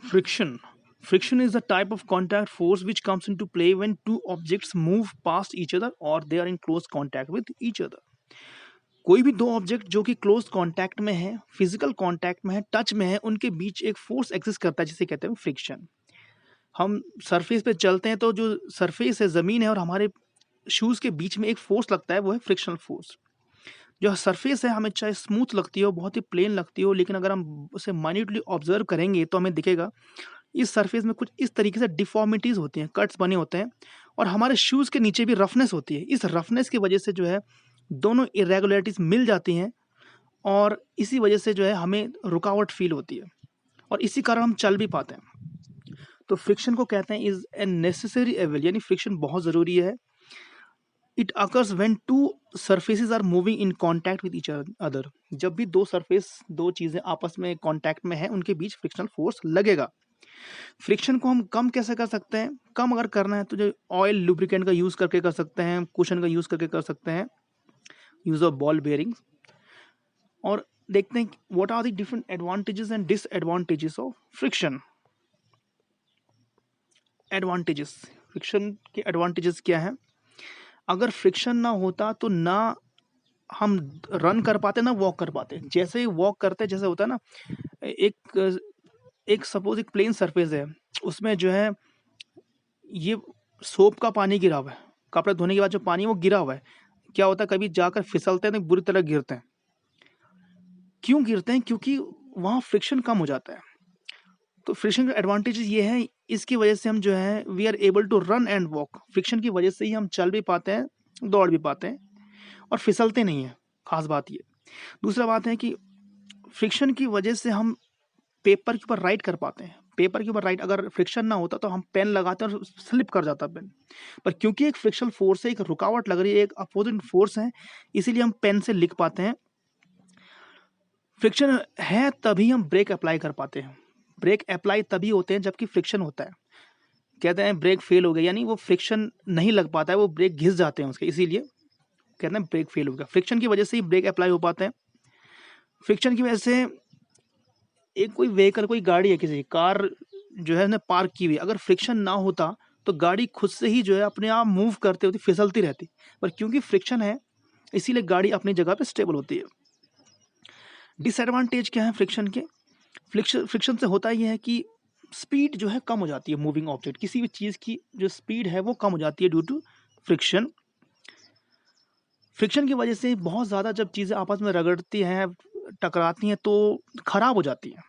Friction. Friction is the type of contact force which comes into play when two objects move past each other or they are in close contact with each other. कोई भी दो object जो कि close contact में है, physical contact में है, touch में है, उनके बीच एक फोर्स एग्जिस्ट करता है जिसे कहते हैं फ्रिक्शन। हम सरफेस पे चलते हैं तो जो सरफेस है, ज़मीन है और हमारे शूज़ के बीच में एक फोर्स लगता है, वो है फ्रिक्शनल फोर्स। जो सरफेस है हमें चाहे स्मूथ लगती हो, बहुत ही प्लेन लगती हो, लेकिन अगर हम उसे माइन्यूटली ऑब्जर्व करेंगे तो हमें दिखेगा इस सरफेस में कुछ इस तरीके से डिफ़ॉर्मिटीज़ होती हैं, कट्स बने होते हैं और हमारे शूज़ के नीचे भी रफनेस होती है। इस रफनेस की वजह से जो है दोनों इरेगुलरिटीज़ मिल जाती हैं और इसी वजह से जो है हमें रुकावट फ़ील होती है और इसी कारण हम चल भी पाते हैं। तो फ्रिक्शन को कहते हैं इज़ ए नेसेसरी एविल, यानी फ्रिक्शन बहुत ज़रूरी है। It occurs when two surfaces are moving in contact with each other. जब भी दो सरफेस, दो चीज़ें आपस में कांटेक्ट में हैं, उनके बीच फ्रिक्शनल फोर्स लगेगा। फ्रिक्शन को हम कम कैसे कर सकते हैं? कम अगर करना है तो जो ऑयल लुब्रिकेंट का यूज़ करके कर सकते हैं, कुशन का यूज़ करके कर सकते हैं, यूज़ ऑफ बॉल बेयरिंग्स। और देखते हैं what are the different advantages and disadvantages of friction. Advantages, friction के एडवांटेजेस क्या हैं? अगर फ्रिक्शन ना होता तो ना हम रन कर पाते ना वॉक कर पाते। जैसे ही वॉक करते, जैसे होता है ना, एक एक सपोज एक प्लेन सरफेस है, उसमें जो है ये सोप का पानी गिरा हुआ है, कपड़े धोने के बाद जो पानी है वो गिरा हुआ है, क्या होता है कभी जाकर फिसलते हैं तो बुरी तरह गिरते हैं। क्यों गिरते हैं? क्योंकि वहाँ फ्रिक्शन कम हो जाता है। तो फ्रिक्शन का एडवांटेज ये है, इसकी वजह से हम जो है we are able to run and walk. Friction की वजह से ही हम चल भी पाते हैं, दौड़ भी पाते हैं और फिसलते नहीं हैं, खास बात ये। दूसरा बात है कि फ्रिक्शन की वजह से हम पेपर के ऊपर राइट कर पाते हैं। पेपर के ऊपर राइट, अगर फ्रिक्शन ना होता तो हम पेन लगाते और स्लिप कर जाता पेन। पर क्योंकि एक फ्रिक्शनल फोर्स है, एक रुकावट लग रही है, एक अपोजिट फोर्स है, इसीलिए हम पेन से लिख पाते हैं। फ्रिक्शन है तभी हम ब्रेक अप्लाई कर पाते हैं। ब्रेक अप्लाई तभी होते हैं जबकि फ्रिक्शन होता है। कहते हैं ब्रेक फेल हो गया, यानी वो फ्रिक्शन नहीं लग पाता है, वो ब्रेक घिस जाते हैं उसके, इसीलिए कहते हैं ब्रेक फेल हो गया। फ्रिक्शन की वजह से ही ब्रेक अप्लाई हो पाते हैं। फ्रिक्शन की वजह से एक कोई व्हीकल, कोई गाड़ी है, किसी कार जो है ना पार्क की हुई, अगर फ्रिक्शन ना होता तो गाड़ी खुद से ही जो है अपने आप मूव करते होती, फिसलती रहती। पर क्योंकि फ्रिक्शन है, इसीलिए गाड़ी अपनी जगह पे स्टेबल होती है। डिसएडवांटेज क्या है फ्रिक्शन के? फ्रिक्शन से होता ये है कि स्पीड जो है कम हो जाती है। मूविंग ऑब्जेक्ट, किसी भी चीज़ की जो स्पीड है वो कम हो जाती है ड्यू टू फ्रिक्शन। फ्रिक्शन की वजह से बहुत ज़्यादा जब चीज़ें आपस में रगड़ती हैं, टकराती हैं तो खराब हो जाती हैं,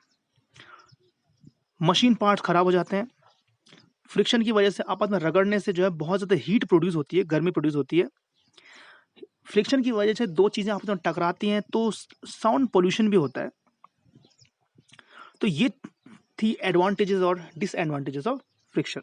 मशीन पार्ट्स खराब हो जाते हैं। फ्रिक्शन की वजह से आपस में रगड़ने से जो है बहुत ज़्यादा हीट प्रोड्यूस होती है, गर्मी प्रोड्यूस होती है। फ्रिक्शन की वजह से दो चीज़ें आपस में टकराती हैं तो साउंड पोल्यूशन भी होता है। तो ये थी एडवांटेजेस और डिसएडवांटेजेस ऑफ फ्रिक्शन।